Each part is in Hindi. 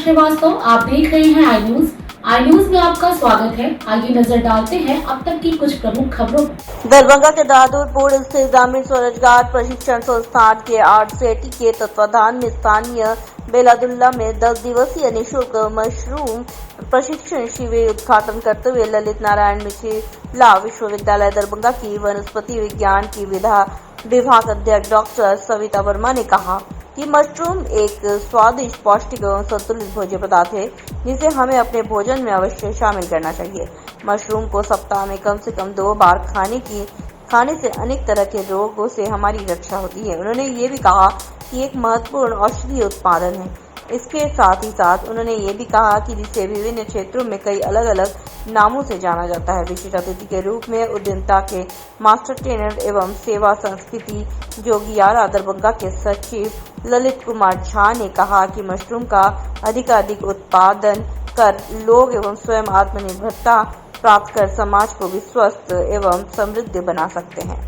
श्रीवास्तव, आप देख रहे हैं आई न्यूज। आई न्यूज में आपका स्वागत है। आइए नजर डालते हैं अब तक की कुछ प्रमुख खबरों पर। दरभंगा के बहादुरपुर स्थित ग्रामीण स्वरोजगार प्रशिक्षण संस्थान के आरसेटी के तत्वाधान में स्थानीय बेलादुल्ला में 10 दिवसीय निःशुल्क मशरूम प्रशिक्षण शिविर उद्घाटन करते हुए ललित नारायण मिथिला विश्वविद्यालय दरभंगा की वनस्पति विज्ञान की विभाग अध्यक्ष डॉक्टर सविता वर्मा ने कहा कि मशरूम एक स्वादिष्ट, पौष्टिक एवं संतुलित भोज्य पदार्थ है जिसे हमें अपने भोजन में अवश्य शामिल करना चाहिए। मशरूम को सप्ताह में कम से कम 2 बार खाने से अनेक तरह के रोगों से हमारी रक्षा होती है। उन्होंने ये भी कहा कि एक महत्वपूर्ण औषधीय उत्पादन है। इसके साथ ही साथ उन्होंने ये भी कहा कि जिसे विभिन्न क्षेत्रों में कई अलग अलग नामों से जाना जाता है। विशिष्ट अतिथि के रूप में उद्यमिता के मास्टर ट्रेनर एवं सेवा संस्कृति जोगियारा दरभंगा के सचिव ललित कुमार झा ने कहा कि मशरूम का अधिकाधिक उत्पादन कर लोग एवं स्वयं आत्मनिर्भरता प्राप्त कर समाज को भी स्वस्थ एवं समृद्ध बना सकते हैं।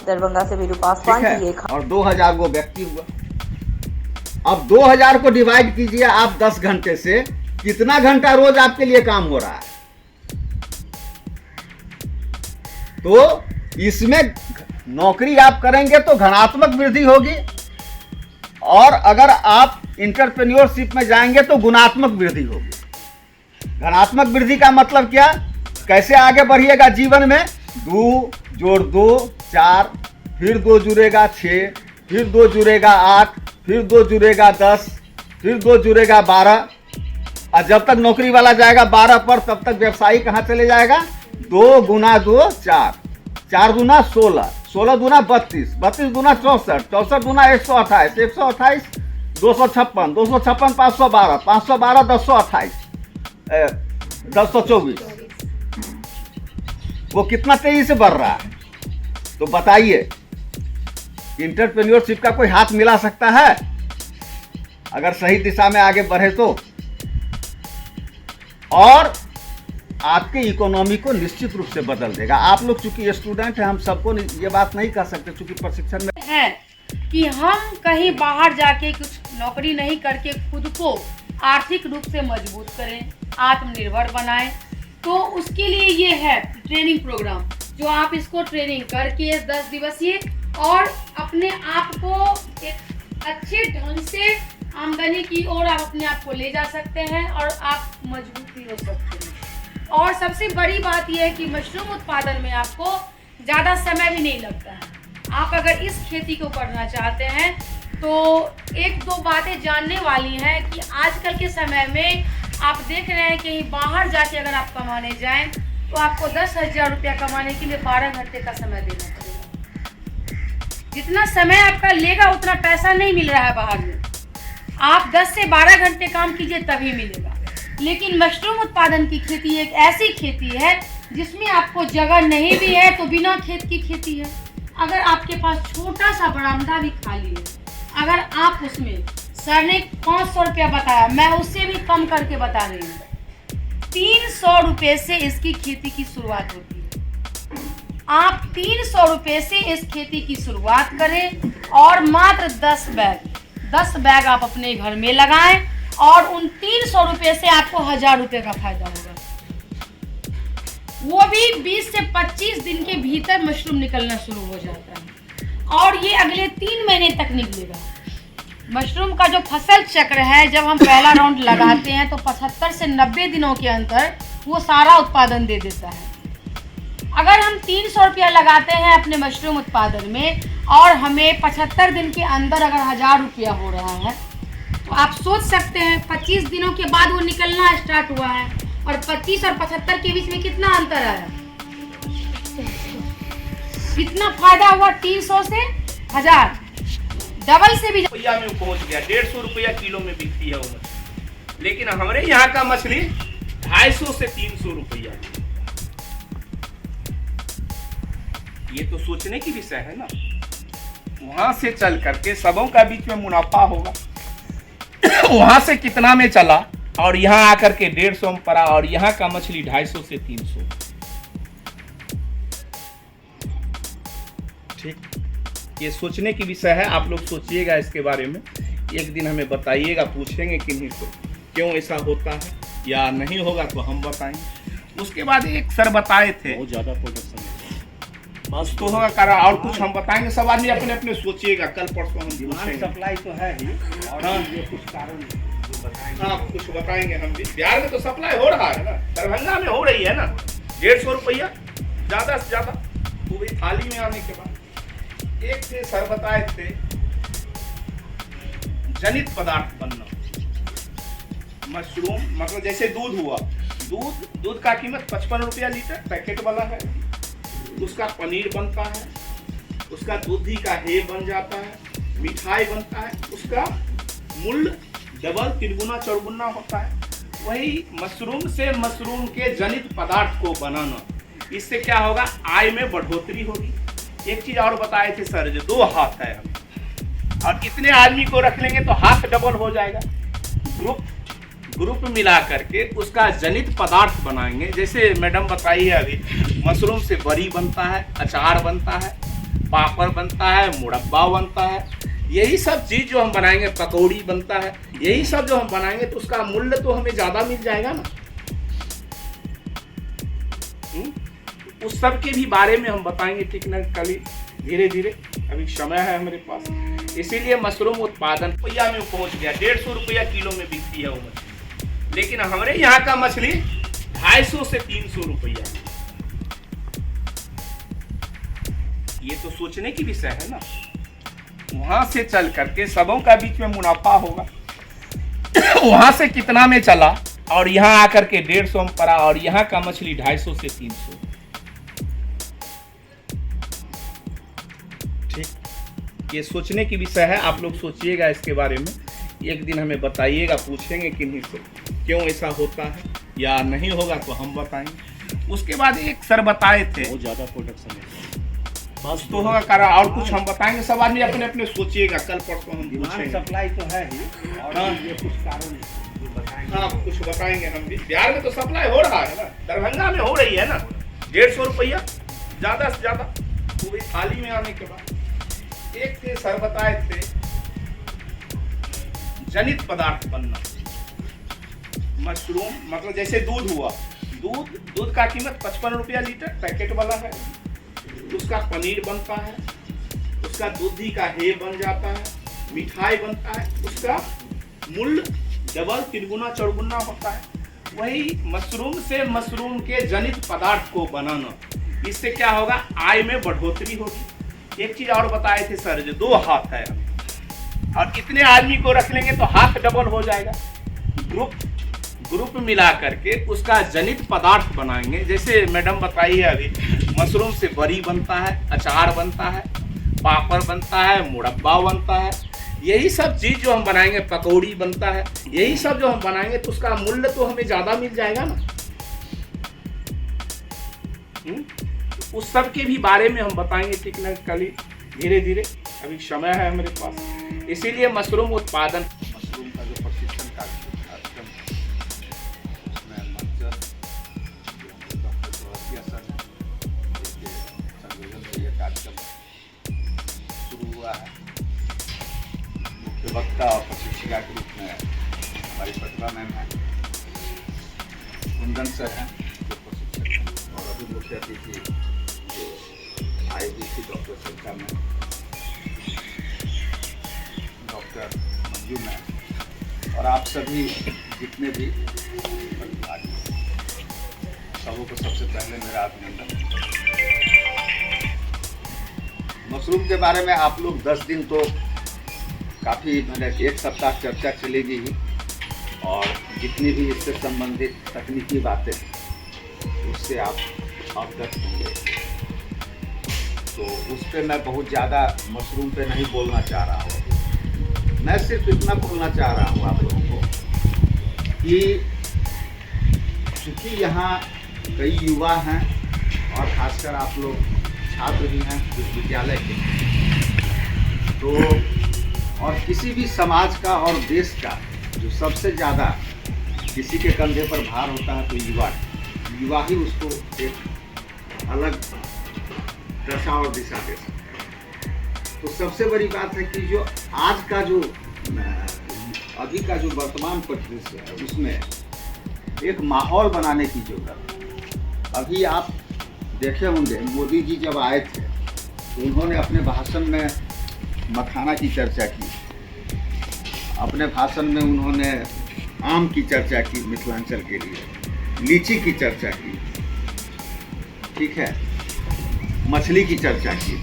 दरभंगा से वीरू पासवान की एक और 2000 वो व्यक्ति हुआ। अब 2000 को डिवाइड कीजिए आप 10 घंटे से, कितना घंटा रोज आपके लिए काम हो रहा है। तो इसमें नौकरी आप करेंगे तो घनात्मक वृद्धि होगी, और अगर आप इंटरप्रेन्योरशिप में जाएंगे तो गुणात्मक वृद्धि होगी। घनात्मक वृद्धि का मतलब क्या, कैसे आगे बढ़िएगा जीवन में। 2 जोड़ 2 4, फिर 2 जुड़ेगा 6, फिर 2 जुड़ेगा 8, फिर 2 जुड़ेगा 10, फिर 2 जुड़ेगा 12, और जब तक नौकरी वाला जाएगा 12 पर, तब तक व्यवसायी कहाँ चले जाएगा। 2 गुना 2 4, 4 दूना 16, 16 दूना 32, 32 दूना 64, 64 दूना 128, 128 256, 256 512, 512 1028, 1024। वो कितना तेजी से बढ़ रहा है। तो बताइए, इंटरप्रेन्योरशिप का कोई हाथ मिला सकता है अगर सही दिशा में आगे बढ़े तो, और आपके इकोनॉमी को निश्चित रूप से बदल देगा। आप लोग चूंकि स्टूडेंट हैं, हम सबको ये बात नहीं कर सकते चूंकि प्रशिक्षण में है कि हम कहीं बाहर जाके कुछ नौकरी नहीं करके खुद को आर्थिक रूप से मजबूत करें, आत्मनिर्भर बनाएं। तो उसके लिए ये है ट्रेनिंग प्रोग्राम, जो आप इसको ट्रेनिंग करके 10 दिवसीय और अपने आप को एक अच्छे ढंग से आमदनी की ओर आप अपने आप को ले जा सकते हैं और आप मजबूत भी हो सकते हैं। और सबसे बड़ी बात यह है कि मशरूम उत्पादन में आपको ज़्यादा समय भी नहीं लगता है। आप अगर इस खेती को करना चाहते हैं तो 1-2 बातें जानने वाली हैं कि आजकल के समय में आप देख रहे हैं कि बाहर जाके अगर आप कमाने जाएं तो आपको 10,000 रुपया कमाने के लिए 12 घंटे का समय देना पड़ेगा। जितना समय आपका लेगा उतना पैसा नहीं मिल रहा है बाहर में। आप 10 से 12 घंटे काम कीजिए तभी मिलेगा। लेकिन मशरूम उत्पादन की खेती एक ऐसी खेती है जिसमें आपको जगह नहीं भी है तो बिना खेत की खेती है। अगर आपके पास छोटा सा बरामदा भी खाली है, अगर आप उसमें सर ने 500 रुपया बताया, मैं उससे भी कम करके बता रही हूँ, 300 रुपये से इसकी खेती की शुरुआत होती है। आप 300 रुपये से इस खेती की शुरुआत करें और मात्र 10 बैग आप अपने घर में लगाएं और उन 300 रुपये से आपको 1000 रुपये का फायदा होगा। वो भी 20 से 25 दिन के भीतर मशरूम निकलना शुरू हो जाता है और ये अगले 3 महीने तक निकलेगा। मशरूम का जो फसल चक्र है, जब हम पहला राउंड लगाते हैं तो 75 से 90 दिनों के अंदर वो सारा उत्पादन दे देता है। अगर हम 300 रुपया लगाते हैं अपने मशरूम उत्पादन में और हमें 75 दिन के अंदर अगर 1000 रुपया हो रहा है तो आप सोच सकते हैं 25 दिनों के बाद वो निकलना स्टार्ट हुआ है, और 25 और 75 के बीच में कितना अंतर आया, कितना फायदा हुआ। 300 से 1000 डबल से भी रुपया में पहुंच गया। 150 रुपया किलो में बिकती है वो मछली, लेकिन हमारे यहाँ का मछली 250 से 300 रुपया। ये तो सोचने की विषय है ना। वहां से चल करके सबों का बीच में मुनाफा होगा। वहां से कितना में चला और यहाँ आकर के 150 में पड़ा, और यहाँ का मछली 250 से 300। ठीक, ये सोचने की विषय है। आप लोग सोचिएगा इसके बारे में। एक दिन हमें बताइएगा, पूछेंगे किन्हीं से क्यों ऐसा होता है, या नहीं होगा तो हम बताएंगे। उसके बाद एक सर बताए थे बहुत ज्यादा प्रोडक्शन है। बस तो होगा कारण, और कुछ हम बताएंगे। सब आदमी अपने अपने सोचिएगा, कल परसों हम पूछेंगे। सप्लाई तो है ही, और हाँ। ये कुछ कारण जो बताएंगे। हाँ, कुछ बताएंगे हम भी। बिहार में तो सप्लाई हो रहा है ना, दरभंगा में हो रही है ना, 150 रुपया ज्यादा से ज्यादा, वो भी थाली में आने के बाद। एक थे सर बताए थे जनित पदार्थ बनना, मशरूम, मतलब जैसे दूध हुआ, दूध का कीमत 55 रुपया लीटर पैकेट वाला है, उसका पनीर बनता है, उसका दूधी का हे बन जाता है, मिठाई बनता है, उसका मूल्य डबल तिरगुना चौगुना होता है। वही मशरूम से मशरूम के जनित पदार्थ को बनाना, इससे क्या होगा, आय में बढ़ोतरी होगी। एक चीज और बताए थे सर, जो 2 हाथ है और इतने आदमी को रख लेंगे तो हाथ डबल हो जाएगा। ग्रुप मिला करके उसका जनित पदार्थ बनाएंगे। जैसे मैडम बताई है अभी, मशरूम से बरी बनता है, अचार बनता है, पापड़ बनता है, मुरब्बा बनता है, यही सब चीज जो हम बनाएंगे, पकौड़ी बनता है, यही सब जो हम बनाएंगे तो उसका मूल्य तो हमें ज्यादा मिल जाएगा ना। उस सब के भी बारे में हम बताएंगे, ठीक ना, कल धीरे धीरे, अभी समय है हमारे पास। इसीलिए मशरूम उत्पादन रुपया में पहुंच गया, 150 रुपया किलो में बिकती है वो मछली, लेकिन हमारे यहाँ का मछली 250 से 300 रुपया। ये तो सोचने की विषय है ना। वहां से चल करके सबों का बीच में मुनाफा होगा। वहां से कितना में चला और यहाँ आकर के 150 में पड़ा, और यहाँ का मछली 250 से 300। ठीक, ये सोचने की विषय है। आप लोग सोचिएगा इसके बारे में, एक दिन हमें बताइएगा, पूछेंगे किन्हीं से क्यों ऐसा होता है, या नहीं होगा तो हम बताएंगे। उसके बाद एक सर बताए थे बहुत ज्यादा प्रोडक्शन है। बस तो होगा कारण, और कुछ हम बताएंगे। सब आदमी अपने अपने सोचिएगा, कल परसों हम पूछेंगे। सप्लाई तो है ही, और हाँ। ये कुछ कारण जो बताएंगे। हाँ, कुछ बताएंगे हम भी। बिहार में तो सप्लाई हो रहा है ना, दरभंगा में हो रही है ना, 150 रुपया ज्यादा से ज्यादा, वो भी थाली में आने के बाद। एक थे सर बताए थे जनित पदार्थ बनना, मशरूम, मतलब जैसे दूध हुआ, दूध का कीमत 55 रुपया लीटर पैकेट वाला है, उसका पनीर बनता है, उसका दूधी का हे बन जाता है, मिठाई बनता है, उसका मूल्य डबल तिरगुना चौगुना होता है। वही मशरूम से मशरूम के जनित पदार्थ को बनाना, इससे क्या होगा, आय में बढ़ोतरी होगी। एक चीज और बताए थे सर, जो 2 हाथ है और इतने आदमी को रख लेंगे तो हाथ डबल हो जाएगा। ग्रुप मिला करके उसका जनित पदार्थ बनाएंगे। जैसे मैडम बताई है अभी, मशरूम से बरी बनता है, अचार बनता है, पापड़ बनता है, मुरब्बा बनता है, यही सब चीज जो हम बनाएंगे, पकौड़ी बनता है, यही सब जो हम बनाएंगे तो उसका मूल्य तो हमें ज्यादा मिल जाएगा ना। उस सब के भी बारे में हम बताएंगे, ठीक ना, कल धीरे धीरे, अभी समय है हमारे पास। इसीलिए मशरूम उत्पादन, मशरूम का जो प्रशिक्षण कार्यक्रम, उसमें मंचर डॉक्टर चौरसिया सर के संयोजन से ये कार्यक्रम शुरू हुआ है। मुख्य वक्ता और प्रशिक्षिका के रूप में हमारी प्रतिभा मैम है, कुंदन सर हैं जो प्रशिक्षक हैं, और अभी मुख्य अतिथि जो आई हुई थी डॉक्टर सरिता मैम, डॉक्टर मंजू मैम, और आप सभी जितने भी प्रतिभागी, सबों को सबसे पहले मेरा अभिनंदन। मशरूम के बारे में आप लोग 10 दिन तो काफ़ी, मतलब 1 सप्ताह चर्चा चलेगी ही, और जितनी भी इससे संबंधित तकनीकी बातें उससे आप अवगत होंगे। तो उस पर मैं बहुत ज़्यादा मशरूम पे नहीं बोलना चाह रहा हूँ। मैं सिर्फ इतना बोलना चाह रहा हूँ आप लोगों को कि चूँकि यहाँ कई युवा हैं, और खासकर आप लोग छात्र भी हैं विश्वविद्यालय के, तो और किसी भी समाज का और देश का जो सबसे ज़्यादा किसी के कंधे पर भार होता है तो युवा ही उसको एक अलग दशा और दिशा दे सकते हैं। तो सबसे बड़ी बात है कि जो आज का जो अभी का जो वर्तमान परिदृश्य है उसमें एक माहौल बनाने की जरूरत है। अभी आप देखे होंगे मोदी जी जब आए थे तो उन्होंने अपने भाषण में मखाना की चर्चा की, अपने भाषण में उन्होंने आम की चर्चा की, मिथिलांचल के लिए लीची की चर्चा की, ठीक है, मछली की चर्चा की,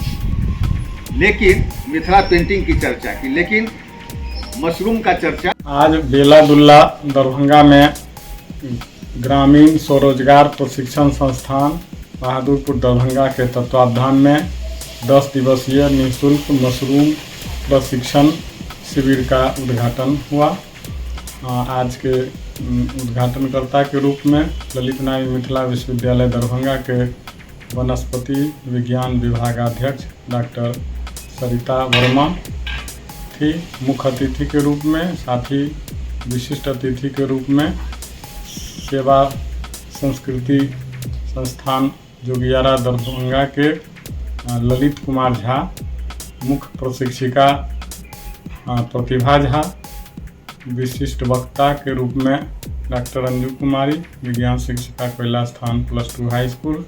लेकिन मिथिला पेंटिंग की चर्चा की, लेकिन मशरूम का चर्चा। आज बेलादुल्ला दरभंगा में ग्रामीण स्वरोजगार प्रशिक्षण संस्थान बहादुरपुर दरभंगा के तत्वावधान में 10 दिवसीय निःशुल्क मशरूम प्रशिक्षण शिविर का उद्घाटन हुआ। आज के उद्घाटनकर्ता के रूप में ललित नारायण मिथिला विश्वविद्यालय दरभंगा के वनस्पति विज्ञान विभागाध्यक्ष डॉक्टर सरिता वर्मा थी मुख्य अतिथि के रूप में। साथ ही विशिष्ट अतिथि के रूप में सेवा संस्कृति संस्थान जोगियारा दरभंगा के ललित कुमार झा, मुख्य प्रशिक्षिका प्रतिभा झा, विशिष्ट वक्ता के रूप में डॉक्टर अंजू कुमारी, विज्ञान शिक्षिका कोयला स्थान +2 हाई स्कूल।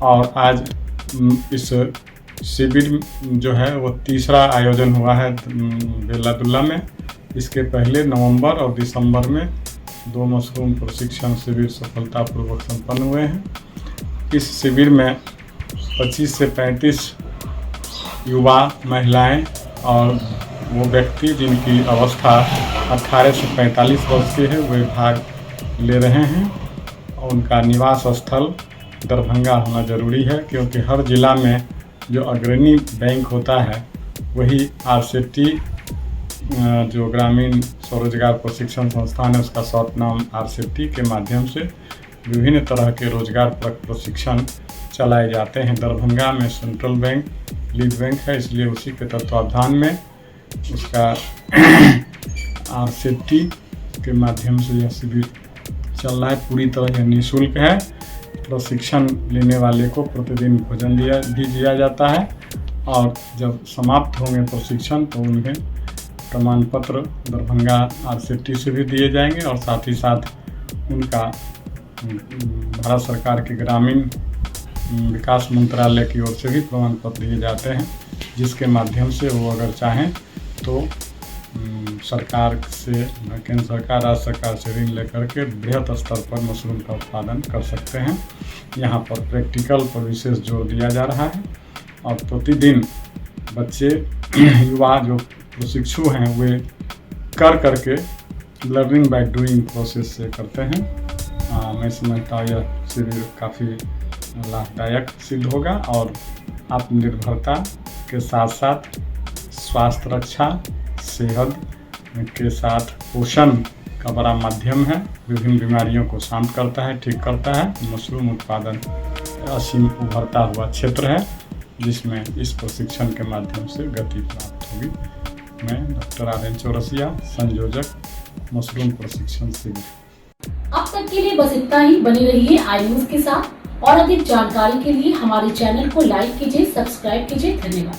और आज इस शिविर जो है वो तीसरा आयोजन हुआ है बेलादुल्ला में। इसके पहले नवंबर और दिसंबर में 2 मशरूम प्रशिक्षण शिविर सफलतापूर्वक संपन्न हुए हैं। इस शिविर में 25 से 35 युवा महिलाएं और वो व्यक्ति जिनकी अवस्था 18 से 45 वर्ष की है वे भाग ले रहे हैं। और उनका निवास स्थल दरभंगा होना जरूरी है, क्योंकि हर जिला में जो अग्रणी बैंक होता है वही RCT जो ग्रामीण स्वरोजगार प्रशिक्षण संस्थान है उसका शॉर्ट नाम RCT के माध्यम से विभिन्न तरह के रोजगार प्रशिक्षण चलाए जाते हैं। दरभंगा में सेंट्रल बैंक लीड बैंक है, इसलिए उसी के तत्वावधान में उसका RCT के माध्यम से यह शिविर चल रहा है। पूरी तरह यह निःशुल्क है। प्रशिक्षण लेने वाले को प्रतिदिन भोजन दिया जाता है और जब समाप्त होंगे प्रशिक्षण तो उन्हें प्रमाण पत्र दरभंगा RCT से भी दिए जाएंगे और साथ ही साथ उनका भारत सरकार के ग्रामीण विकास मंत्रालय की ओर से भी प्रमाण पत्र दिए जाते हैं, जिसके माध्यम से वो अगर चाहें तो सरकार से, केंद्र सरकार, राज्य सरकार से ऋण लेकर के बृहत स्तर पर मशरूम का उत्पादन कर सकते हैं। यहाँ पर प्रैक्टिकल पर विशेष जोर दिया जा रहा है और प्रतिदिन बच्चे युवा जो प्रशिक्षु हैं वे कर करके लर्निंग बाय डूइंग प्रोसेस से करते हैं। मैं समझता हूँ यह शिविर काफ़ी लाभदायक सिद्ध होगा और आत्मनिर्भरता के साथ साथ स्वास्थ्य रक्षा, सेहत के साथ पोषण का बड़ा माध्यम है। विभिन्न बीमारियों को शांत करता है, ठीक करता है। मशरूम उत्पादन असीम उभरता हुआ क्षेत्र है जिसमें इस प्रशिक्षण के माध्यम से गति प्राप्त होगी। मैं डॉक्टर RN चौरसिया, संयोजक मशरूम प्रशिक्षण शिविर। अब तक के लिए बस इतना ही। बने रहिए iNews के साथ और अधिक जानकारी के लिए हमारे चैनल को लाइक कीजिए, सब्सक्राइब कीजिए। धन्यवाद।